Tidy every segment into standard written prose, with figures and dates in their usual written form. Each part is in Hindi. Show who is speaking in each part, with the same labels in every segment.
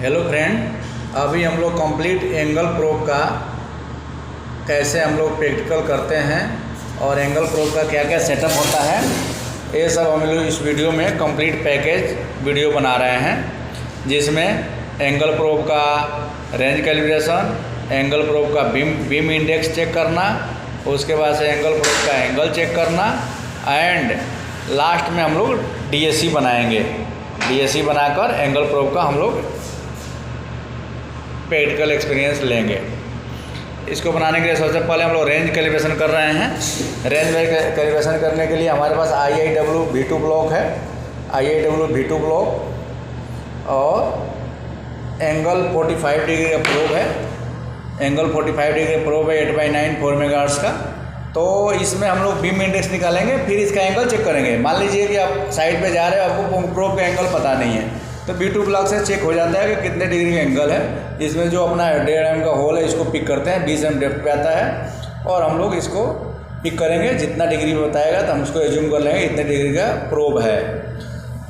Speaker 1: हेलो फ्रेंड, अभी हम लोग कंप्लीट एंगल प्रोब का कैसे हम लोग प्रैक्टिकल करते हैं और एंगल प्रोब का क्या क्या सेटअप होता है, ये सब हम लोग इस वीडियो में कंप्लीट पैकेज वीडियो बना रहे हैं, जिसमें एंगल प्रोब का रेंज कैलिब्रेशन, एंगल प्रोब का बीम इंडेक्स चेक करना, उसके बाद से एंगल प्रोब का एंगल चेक करना एंड लास्ट में हम लोग डीएससी बनाएंगे। डीएससी बनाकर एंगल प्रोब का हम लोग प्रैक्टिकल एक्सपीरियंस लेंगे। इसको बनाने के लिए सबसे पहले हम लोग रेंज कैलिब्रेशन कर रहे हैं। रेंज कैलिब्रेशन करने के लिए हमारे पास IIW V2 ब्लॉक है, IIW V2 ब्लॉक और एंगल 45 डिग्री का प्रोब है। एंगल 45 डिग्री प्रोब है 8/9 4 मेगाहर्ट्ज का। तो इसमें हम लोग बीम इंडेक्स निकालेंगे, फिर इसका एंगल चेक करेंगे। मान लीजिए कि आप साइड पे जा रहे हो, आपको प्रोब का एंगल पता नहीं है, तो V2 ब्लॉक से चेक हो जाता है कि कितने डिग्री का एंगल है। इसमें जो अपना 1.5 mm का होल है, इसको पिक करते हैं, 20 mm डेप्थ पे आता है और हम लोग इसको पिक करेंगे। जितना डिग्री में बताएगा तो हम उसको एज्यूम कर लेंगे इतने डिग्री का प्रोब है।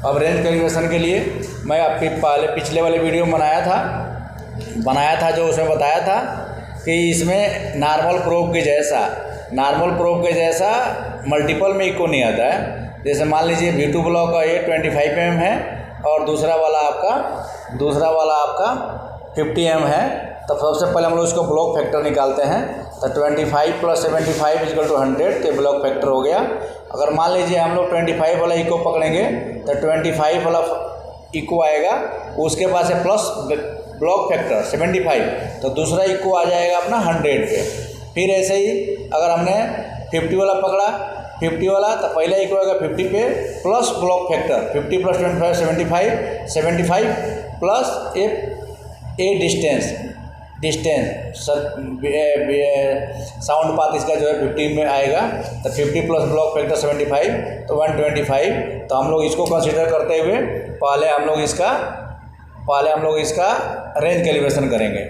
Speaker 1: अब रेंज कैलिब्रेशन के लिए मैं आपके पिछले वाले वीडियो में बनाया था जो उसमें बताया था कि इसमें नॉर्मल प्रोब के जैसा मल्टीपल में इको नहीं आता है। जैसे मान लीजिए V2 ब्लॉक का ये 25 mm है और दूसरा वाला आपका 50 mm है। तब सबसे पहले हम लोग इसको ब्लॉक फैक्टर निकालते हैं। तो 25 + 75 = 100, तो ब्लॉक फैक्टर हो गया। अगर मान लीजिए हम लोग 25 वाला इको पकड़ेंगे तो 25 वाला इको आएगा, उसके बाद से प्लस ब्लॉक फैक्टर 75, तो दूसरा इको आ जाएगा अपना 100 पे। फिर ऐसे ही अगर हमने 50 वाला पकड़ा, 50 वाला, तो पहला इको आएगा 50 पे प्लस ब्लॉक फैक्टर 50 + 25 75 प्लस ए डिस्टेंस साउंड पाथ इसका जो है 50 में आएगा। तो 50 प्लस ब्लॉक फैक्टर 75 तो 125। तो हम लोग इसको कंसीडर करते हुए पहले हम लोग इसका रेंज कैलिब्रेशन करेंगे,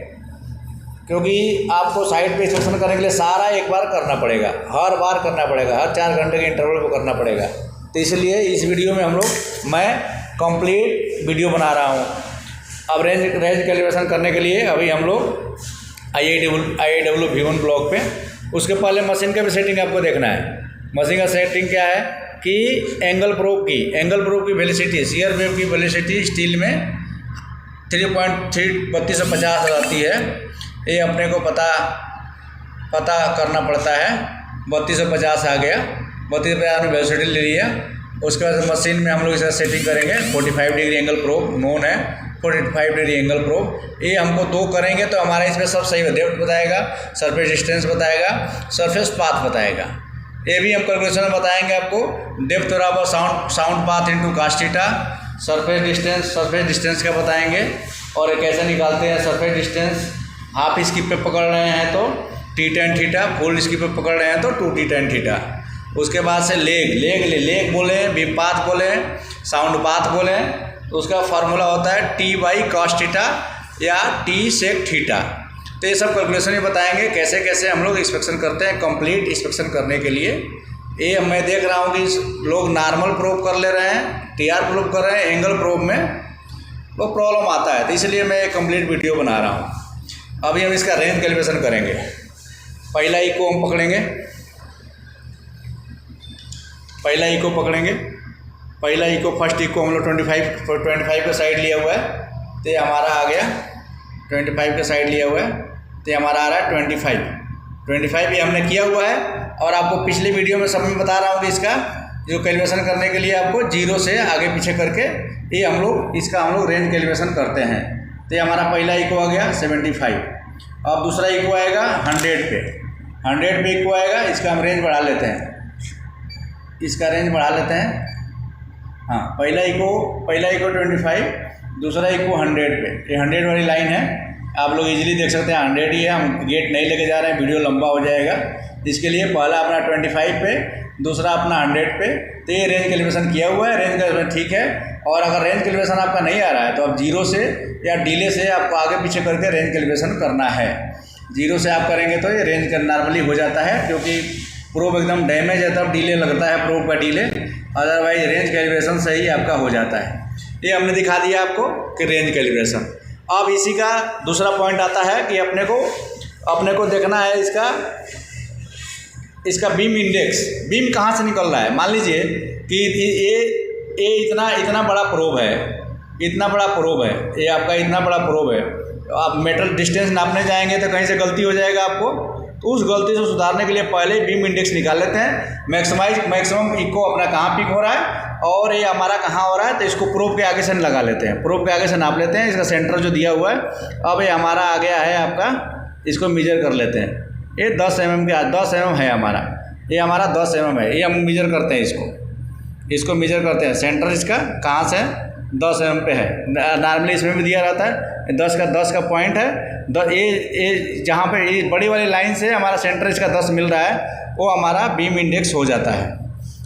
Speaker 1: क्योंकि आपको साइड पे इंस्पेक्शन करने के लिए सारा एक बार करना पड़ेगा, हर बार करना पड़ेगा, हर 4 घंटे के इंटरवल पे करना पड़ेगा। तो इसलिए इस वीडियो में मैं कंप्लीट वीडियो बना रहा हूँ। अब रेंज कैलिब्रेशन करने के लिए अभी हम लोग IIW V1 ब्लॉक पे, उसके पहले मशीन का भी सेटिंग आपको देखना है। मशीन का सेटिंग क्या है कि एंगल प्रोब की वेलोसिटी, शियर वेव की वेलोसिटी स्टील में 3250 आती है। ये अपने को पता करना पड़ता है। 3250 आ गया, 3250 में वेलोसिटी ले लिया। उसके बाद मशीन में हम लोग इसका सेटिंग करेंगे। 45 डिग्री एंगल प्रोब नोन है, 45 डिग्री एंगल प्रोब। ये हमको 2 करेंगे तो हमारा इसमें सब सही डेप्थ बताएगा, सरफेस डिस्टेंस बताएगा, सरफेस पाथ बताएगा। ये भी हम कैलकुलेशन में बताएंगे आपको। डेप्थ बराबर sound path into cos theta, surface distance का बताएंगे और कैसे निकालते हैं। सरफेस डिस्टेंस हाफ स्किप पे पकड़ रहे हैं तो T10 थीटा, फुल स्किप पे पकड़ रहे हैं तो 2T10 थीटा। उसके बाद से लेग बोले, बीम पाथ बोले, साउंड पाथ बोले, तो उसका फार्मूला होता है T/cos थीटा या T sec थीटा। तो ये सब कैलकुलेशन ही बताएंगे कैसे कैसे हम लोग इंस्पेक्शन करते हैं। कंप्लीट इंस्पेक्शन करने के लिए ये मैं देख रहा हूँ कि लोग नॉर्मल प्रोब कर ले रहे हैं, TR प्रोब कर रहे हैं, एंगल प्रोब में वो प्रॉब्लम आता है। तो इसलिए मैं एक कंप्लीट वीडियो बना रहा हूँ। अभी हम इसका रेंज कैलिब्रेशन करेंगे। पहला इको हम पकड़ेंगे, फर्स्ट इको हम लोग 25 का साइड लिया हुआ है, तो ये हमारा आ गया 25 का साइड लिया हुआ है, तो ये हमारा आ रहा है 25 ये हमने किया हुआ है। और आपको पिछले वीडियो में सब में बता रहा हूँ कि इसका जो कैलिब्रेशन करने के लिए आपको 0 से आगे पीछे करके ये हम लोग रेंज कैलिब्रेशन करते हैं। तो ये हमारा पहला इको आ गया 75। अब दूसरा इको आएगा 100 पे इको आएगा। इसका हम रेंज बढ़ा लेते हैं, हाँ। पहला इको 25, दूसरा इको 100 पे। ये 100 वाली लाइन है, आप लोग इजीली देख सकते हैं 100 ही है। हम गेट नहीं लेके जा रहे हैं, वीडियो लंबा हो जाएगा। इसके लिए पहला अपना 25 पे, दूसरा अपना 100 पे। तो ये रेंज कैलिब्रेशन किया हुआ है, रेंज कैलिब्रेशन ठीक है। और अगर रेंज कैलिब्रेशन आपका नहीं आ रहा है तो आप 0 से या डिले से आपको आगे पीछे करके रेंज कैलिब्रेशन करना है। 0 से आप करेंगे तो ये रेंज नॉर्मली हो जाता है, क्योंकि प्रोब एकदम डैमेज है तब डिले लगता है, प्रोब का डिले। अदरवाइज रेंज कैलिब्रेशन सही आपका हो जाता है। ये हमने दिखा दिया आपको कि रेंज कैलिब्रेशन। अब इसी का दूसरा पॉइंट आता है कि अपने को देखना है इसका बीम इंडेक्स। बीम कहाँ से निकल रहा है। मान लीजिए कि ये इतना बड़ा प्रोब है, इतना बड़ा प्रोब है, ये आपका इतना बड़ा प्रोब है। आप मेटल डिस्टेंस नापने जाएंगे तो कहीं से गलती हो जाएगा आपको, तो उस गलती से सुधारने के लिए पहले बीम इंडेक्स निकाल लेते हैं। मैक्सिमम इको अपना कहाँ पिक हो रहा है और ये हमारा कहाँ हो रहा है, तो इसको प्रोब के आगे से लगा लेते हैं, प्रोब के आगे से नाप लेते हैं। इसका सेंटर जो दिया हुआ है, अब ये हमारा आ गया है आपका, इसको मेजर कर लेते हैं। ये 10 mm के 10 mm है हमारा, ये हमारा 10 mm है। ये हम मेजर करते हैं, इसको मेजर करते हैं। सेंटर इसका कहाँ से 10 mm पे है। नॉर्मली इसमें भी दिया रहता है 10 का पॉइंट है। ये जहाँ पे ये बड़ी वाली लाइन से हमारा सेंटर इसका 10 मिल रहा है, वो हमारा बीम इंडेक्स हो जाता है।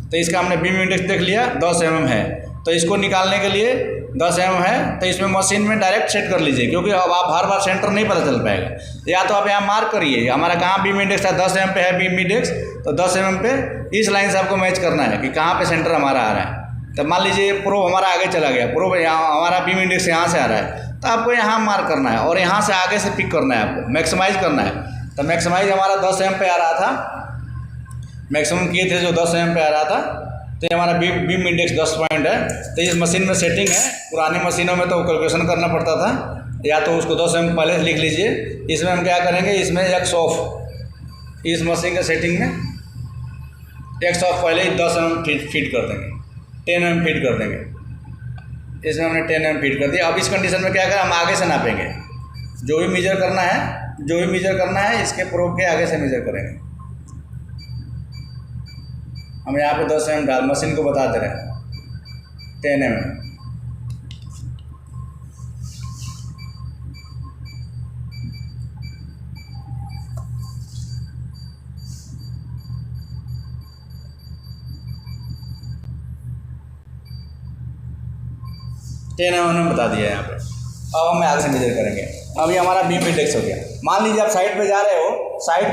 Speaker 1: तो इसका हमने बीम इंडेक्स देख लिया 10 mm है। तो इसको निकालने के लिए 10 mm है, तो इसमें मशीन में डायरेक्ट सेट कर लीजिए, क्योंकि अब आप हर बार सेंटर नहीं पता चल पाएगा। या तो आप यहाँ मार्क करिए हमारा कहाँ बीम इंडेक्स है, 10 mm पे है बीम इंडेक्स, तो 10 mm पे इस लाइन से आपको मैच करना है कि कहाँ पे सेंटर हमारा आ रहा है। तो मान लीजिए प्रोब हमारा आगे चला गया, प्रोब यहाँ हमारा बीम इंडेक्स यहाँ से आ रहा है, तो आपको यहाँ मार्क करना है और यहाँ से आगे से पिक करना है, आपको मैक्सिमाइज करना है। तो मैक्सिमाइज हमारा 10 mm पे आ रहा था, मैक्सिमम किए थे जो 10 mm पे आ रहा था, तो ये हमारा बीम इंडेक्स 10 पॉइंट है। तो इस मशीन में सेटिंग है, पुरानी मशीनों में तो कैलकुलेशन करना पड़ता था, या तो उसको 10 mm पहले लिख लीजिए। इसमें हम क्या करेंगे, इसमें x ऑफ इस मशीन के सेटिंग में x ऑफ पहले ही 10 mm फीड कर देंगे, 10 mm फीड कर देंगे। इसमें हमने 10 mm फीड कर दिया। अब इस कंडीशन में क्या करें, हम आगे से नापेंगे, जो भी मेजर करना है इसके प्रोब के आगे से मेजर करेंगे। हम यहाँ पे 10 mm डाल मशीन को बता दे रहे हैं 10 mm। हमने बता दिया यहाँ पे। अब हम आगे से मेजर करेंगे। अब ये हमारा बीम इंडेक्स हो गया। मान लीजिए आप साइड पे जा रहे हो, साइड